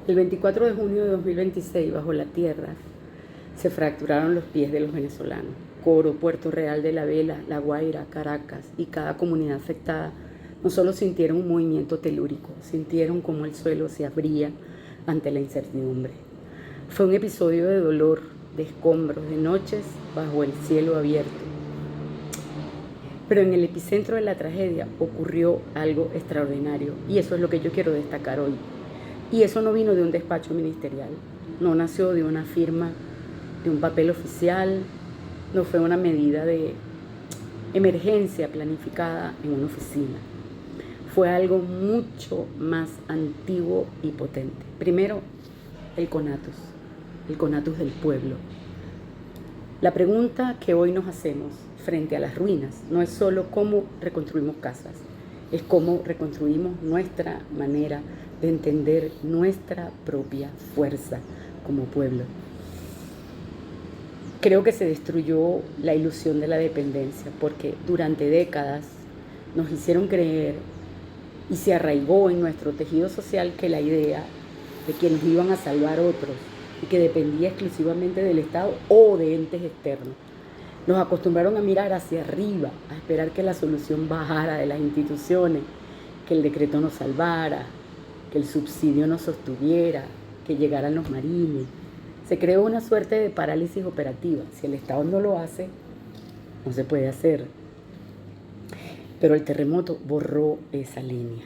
El 24 de junio de 2026, bajo la tierra, se fracturaron los pies de los venezolanos. Coro, Puerto Real de la Vela, La Guaira, Caracas y cada comunidad afectada no solo sintieron un movimiento telúrico, sintieron como el suelo se abría ante la incertidumbre. Fue un episodio de dolor, de escombros, de noches bajo el cielo abierto. Pero en el epicentro de la tragedia ocurrió algo extraordinario y eso es lo que yo quiero destacar hoy. Y eso no vino de un despacho ministerial, no nació de una firma, de un papel oficial, no fue una medida de emergencia planificada en una oficina. Fue algo mucho más antiguo y potente. Primero, el conatus del pueblo. La pregunta que hoy nos hacemos frente a las ruinas no es solo cómo reconstruimos casas, es cómo reconstruimos nuestra manera de entender nuestra propia fuerza como pueblo. Creo que se destruyó la ilusión de la dependencia porque durante décadas nos hicieron creer y se arraigó en nuestro tejido social que la idea de que nos iban a salvar otros y que dependía exclusivamente del Estado o de entes externos. Nos acostumbraron a mirar hacia arriba, a esperar que la solución bajara de las instituciones, que el decreto nos salvara, que el subsidio nos sostuviera, que llegaran los marines. Se creó una suerte de parálisis operativa. Si el Estado no lo hace, no se puede hacer. Pero el terremoto borró esa línea.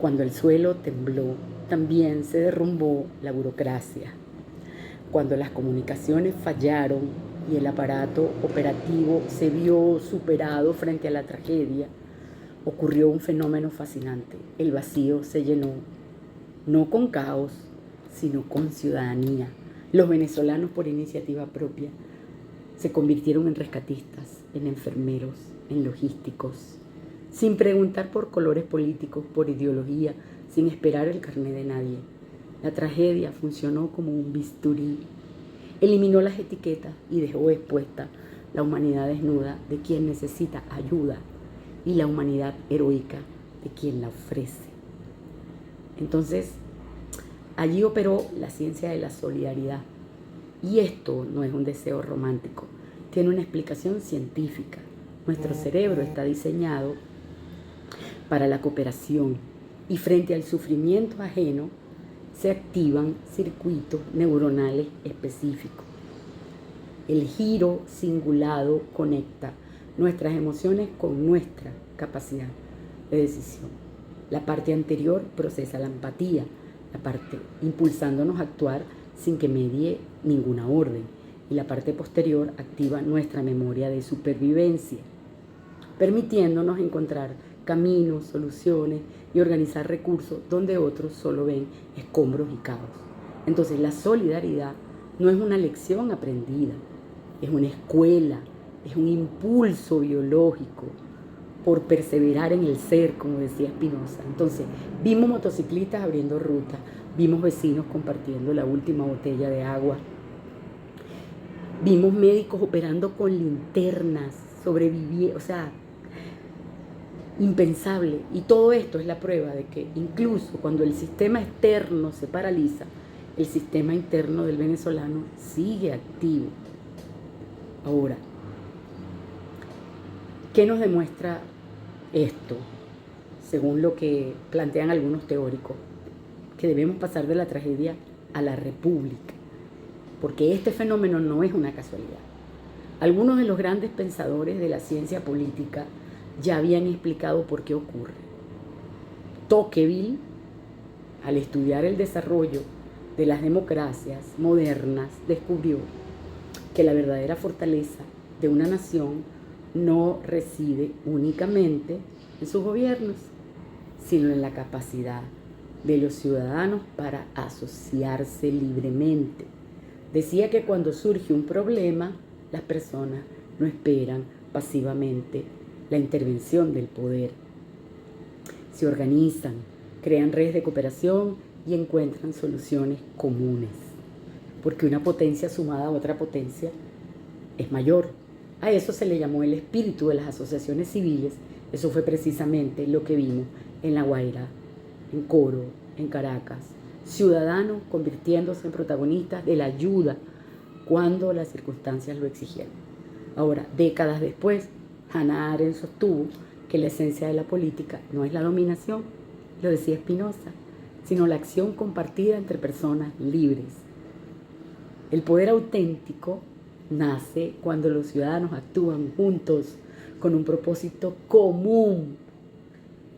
Cuando el suelo tembló, también se derrumbó la burocracia. Cuando las comunicaciones fallaron y el aparato operativo se vio superado frente a la tragedia, ocurrió un fenómeno fascinante. El vacío se llenó, no con caos, sino con ciudadanía. Los venezolanos, por iniciativa propia, se convirtieron en rescatistas, en enfermeros, en logísticos, sin preguntar por colores políticos, por ideología, sin esperar el carné de nadie. La tragedia funcionó como un bisturí. Eliminó las etiquetas y dejó expuesta la humanidad desnuda de quien necesita ayuda y la humanidad heroica de quien la ofrece. Entonces, allí operó la ciencia de la solidaridad. Y esto no es un deseo romántico, tiene una explicación científica. Nuestro cerebro está diseñado para la cooperación y frente al sufrimiento ajeno se activan circuitos neuronales específicos. El giro cingulado conecta nuestras emociones con nuestra capacidad de decisión. La parte anterior procesa la empatía, la parte impulsándonos a actuar sin que medie ninguna orden, y la parte posterior activa nuestra memoria de supervivencia, permitiéndonos encontrar caminos, soluciones y organizar recursos donde otros solo ven escombros y caos. Entonces la solidaridad no es una lección aprendida, es una escuela, es un impulso biológico por perseverar en el ser, como decía Spinoza. Entonces vimos motociclistas abriendo ruta, vimos vecinos compartiendo la última botella de agua, vimos médicos operando con linternas, sobreviviendo, o sea, impensable. Y todo esto es la prueba de que incluso cuando el sistema externo se paraliza, el sistema interno del venezolano sigue activo. Ahora, ¿qué nos demuestra esto? Según lo que plantean algunos teóricos, que debemos pasar de la tragedia a la república, porque este fenómeno no es una casualidad. Algunos de los grandes pensadores de la ciencia política ya habían explicado por qué ocurre. Tocqueville, al estudiar el desarrollo de las democracias modernas, descubrió que la verdadera fortaleza de una nación no reside únicamente en sus gobiernos, sino en la capacidad de los ciudadanos para asociarse libremente. Decía que cuando surge un problema, las personas no esperan pasivamente la intervención del poder. Se organizan, crean redes de cooperación y encuentran soluciones comunes, porque una potencia sumada a otra potencia es mayor. A eso se le llamó el espíritu de las asociaciones civiles. Eso fue precisamente lo que vimos en La Guaira, en Coro, en Caracas. ciudadanos convirtiéndose en protagonistas de la ayuda cuando las circunstancias lo exigieron. Ahora, décadas después, Hannah Arendt sostuvo que la esencia de la política no es la dominación, lo decía Spinoza, sino la acción compartida entre personas libres. El poder auténtico nace cuando los ciudadanos actúan juntos con un propósito común,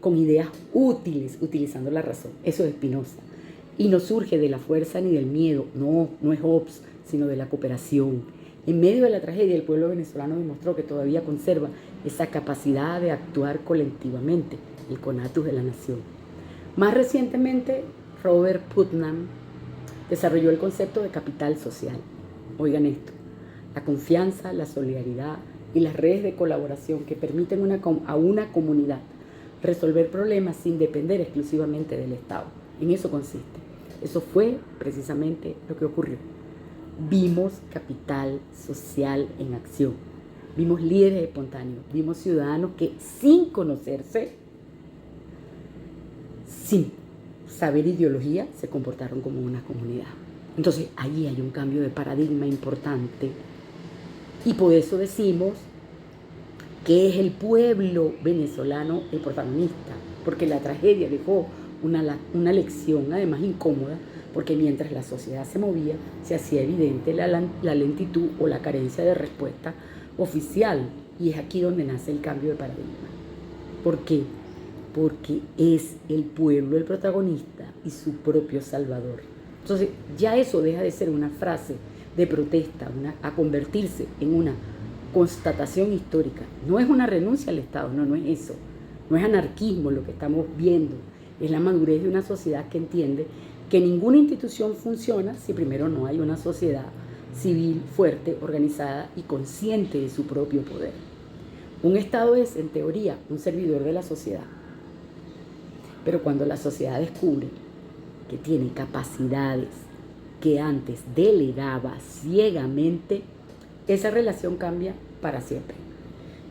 con ideas útiles, utilizando la razón. Eso es Spinoza. Y no surge de la fuerza ni del miedo, no es Hobbes, sino de la cooperación. En medio de la tragedia, el pueblo venezolano demostró que todavía conserva esa capacidad de actuar colectivamente, el conatus de la nación. Más recientemente, Robert Putnam desarrolló el concepto de capital social. Oigan esto, la confianza, la solidaridad y las redes de colaboración que permiten a una comunidad resolver problemas sin depender exclusivamente del Estado. En eso consiste. Eso fue precisamente lo que ocurrió. Vimos capital social en acción. Vimos líderes espontáneos. Vimos ciudadanos que sin conocerse, sin saber ideología, se comportaron como una comunidad. Entonces, ahí hay un cambio de paradigma importante. Y por eso decimos que es el pueblo venezolano el protagonista, porque la tragedia dejó una lección, además incómoda, porque mientras la sociedad se movía, se hacía evidente la lentitud o la carencia de respuesta oficial. Y es aquí donde nace el cambio de paradigma. ¿Por qué? Porque es el pueblo el protagonista y su propio salvador. Entonces, ya eso deja de ser una frase de protesta, a convertirse en una constatación histórica. No es una renuncia al Estado, no es eso. No es anarquismo lo que estamos viendo. Es la madurez de una sociedad que entiende que ninguna institución funciona si primero no hay una sociedad civil fuerte, organizada y consciente de su propio poder. Un Estado es, en teoría, un servidor de la sociedad. Pero cuando la sociedad descubre que tiene capacidades que antes delegaba ciegamente, esa relación cambia para siempre.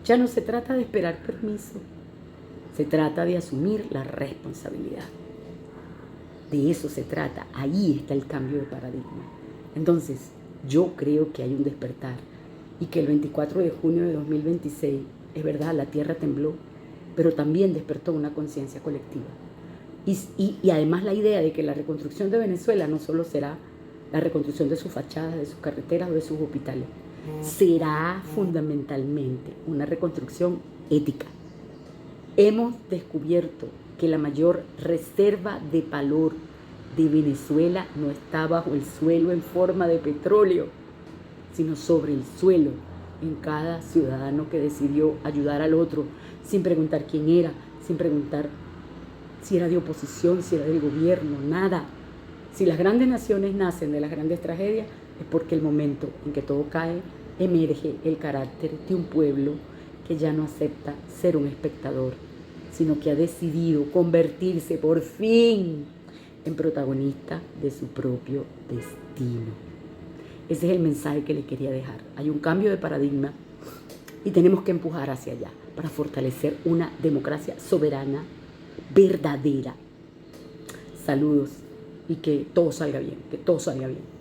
Ya no se trata de esperar permiso, se trata de asumir la responsabilidad. De eso se trata, ahí está el cambio de paradigma. Entonces, yo creo que hay un despertar y que el 24 de junio de 2026, es verdad, la tierra tembló, pero también despertó una conciencia colectiva. Y además la idea de que la reconstrucción de Venezuela no solo será la reconstrucción de sus fachadas, de sus carreteras o de sus hospitales, será fundamentalmente una reconstrucción ética. Hemos descubierto que la mayor reserva de valor de Venezuela no está bajo el suelo en forma de petróleo, sino sobre el suelo, en cada ciudadano que decidió ayudar al otro, sin preguntar quién era, sin preguntar si era de oposición, si era del gobierno, nada. Si las grandes naciones nacen de las grandes tragedias, es porque el momento en que todo cae, emerge el carácter de un pueblo que ya no acepta ser un espectador, sino que ha decidido convertirse por fin en protagonista de su propio destino. Ese es el mensaje que le quería dejar. Hay un cambio de paradigma y tenemos que empujar hacia allá para fortalecer una democracia soberana, verdadera. Saludos y que todo salga bien, que todo salga bien.